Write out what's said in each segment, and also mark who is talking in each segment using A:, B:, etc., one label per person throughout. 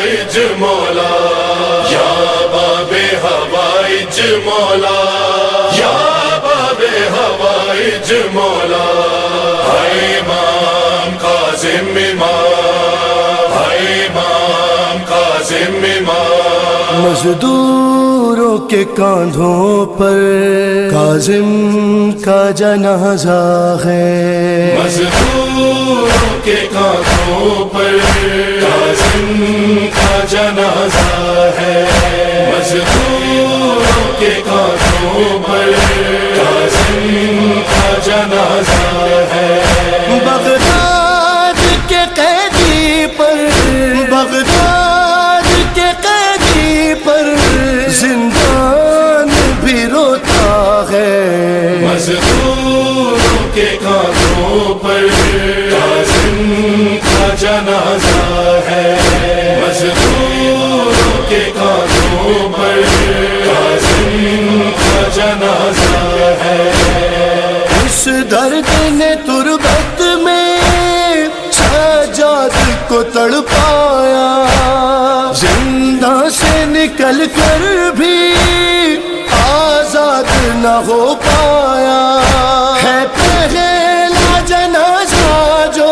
A: ہوائج مولا، یا باب ہوائج مولا، یا باب ہوائج مولا، ہے امام کاظم امام، ہے امام کاظم امام۔
B: مزدوروں کے کاندھوں پر کاظم کا جنازہ ہے،
A: مزدوروں کے کاندھوں پر کاظم کا جنازہ ہے، مزدوروں کے کاندھوں پر کاظم کا جنازہ ہے۔
B: بغداد کے قیدی پر، بغداد کے قیدی پر زندان بھی روتا ہے،
A: مزدوروں کے کاندھوں پر کاظم کا جنازہ ہے، مزدوروں کے کاندھوں پر کاظم کا جنازہ ہے۔
B: اس درد نے تربت میں سجاد کو تڑپایا، زندہ سے نکل کر بھی آزاد نہ ہو پایا، ہے پہلا جنازہ جو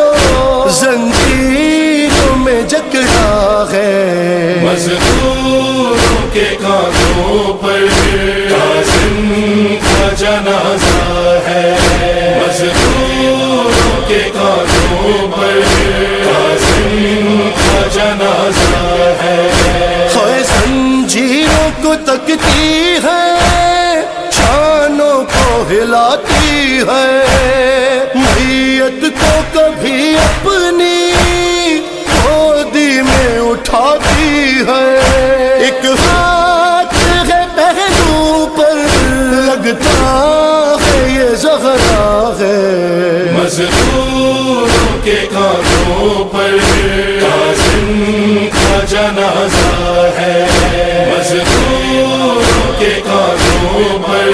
B: زنجیروں میں جکڑا ہے،
A: مزدوروں کے کاندھوں پر کاظم کا جنازہ ہے، مزدوروں کے کاندھوں پر کاظم کا جنازہ ہے۔
B: خواہ زنجیروں کو تکتی ہے، شانوں کو ہلاتی ہے، میت کو کبھی اپنی گودی میں اٹھاتی ہے، ایک ہاتھ ہے پہلو پر لگتا ہے یہ زہرا ہے،
A: مزدوروں کے کاندھوں پر کاظم کا جنازہ ہے، مزدوروں کے کاندھوں پر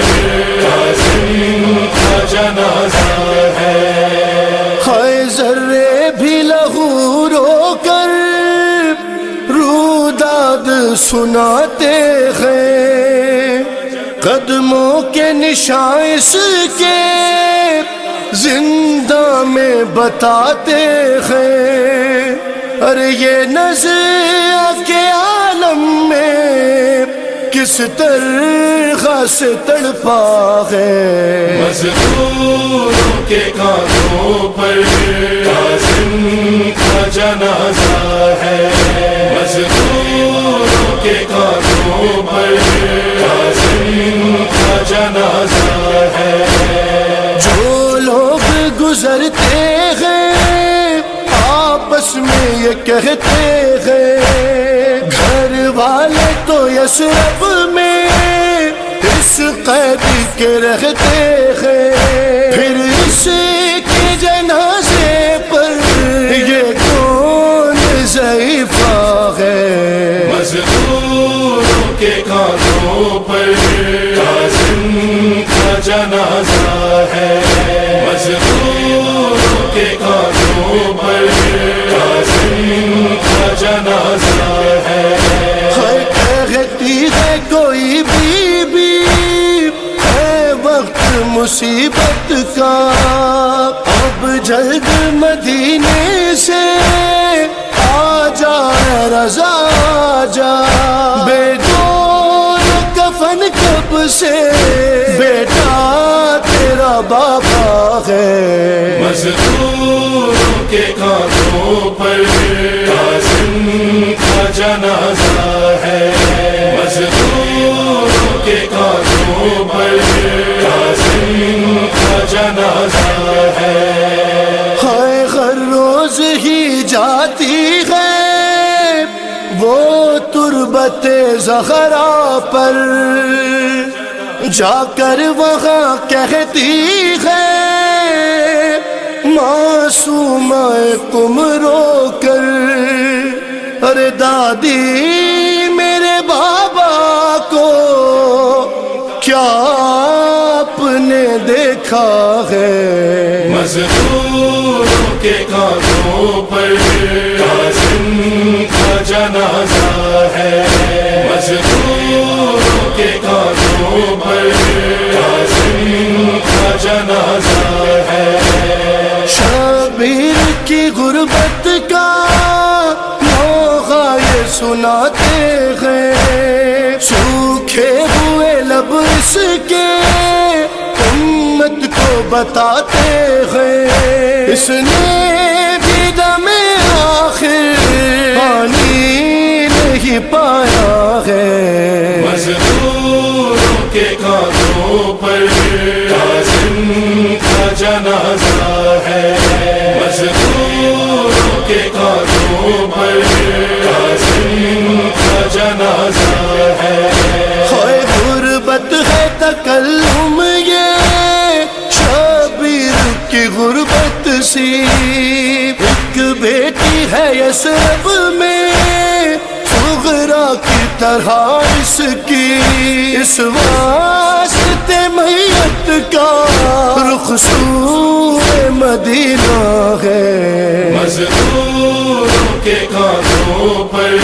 A: کاظم کا جنازہ ہے۔
B: ہائے ذرے بھی لہو رو کر روداد سناتے ہیں، قدموں کے نشان اس کے زندہ میں بتاتے ہیں، ارے یہ نظر کے عالم میں کس طرح سے تڑپا ہے،
A: مزدوروں کے کاندھوں پر کاظم کا جنازہ ہے، مزدوروں کے کاندھوں پر کاظم کا جنازہ ہے۔
B: جو لوگ گزرتے ہیں آپس میں یہ کہتے ہیں، گھر والے تو یثرب میں اس قیدی کے رہتے ہیں، پھر اس کے جنازے پر یہ کون ضعیفہ ہے،
A: مزدوروں کے کاندھوں پر کاظم کا جنازہ ہے، مزدوروں کے کاندھوں پر کاظم کا جنازہ ہے۔
B: کہتی ہے کوئی بی بی ہے وقت مصیبت کا، اب جلد مدینے سے آ جا رضا جا، بے دور کفن کب سے بیٹا تیرا بابا ہے،
A: مزدوروں کے کاندھوں پر کاظم کا جنازہ ہے، مزدوروں کے کاندھوں پر کاظم کا جنازہ ہے۔
B: ہائے ہر روز ہی جاتی ہے وہ تربت زہرا پر، جا کر وہاں کہتی ہے معصومہ تم رو کر، ارے دادی میرے بابا کو کیا آپ نے دیکھا ہے،
A: مزدوروں کے کاندھوں پر کاظم کا جنازہ ہے مزدوروں کے کاندھوں پر کاظم کا جنازہ ہے
B: شبیر کی غربت کا نوغہ یہ سناتے ہیں سوکھے ہوئے لب اس کے امت کو بتاتے ہیں اس نے بھی دم آخر پانی نہیں پایا ہے
A: مزدوروں کے کاندھوں پر کاظم کا جنازہ ہے مزدوروں کے کاندھوں پر کاظم کا جنازہ ہے
B: ہائے غربت ہے تکلم یہ شبیر کی غربت سی ایک بیٹی ہے یثرب میں صغرا کی طرح اس کی اس واسطے میت کا رخ سوئے مدینہ ہے
A: مزدوروں کے کاندھوں پر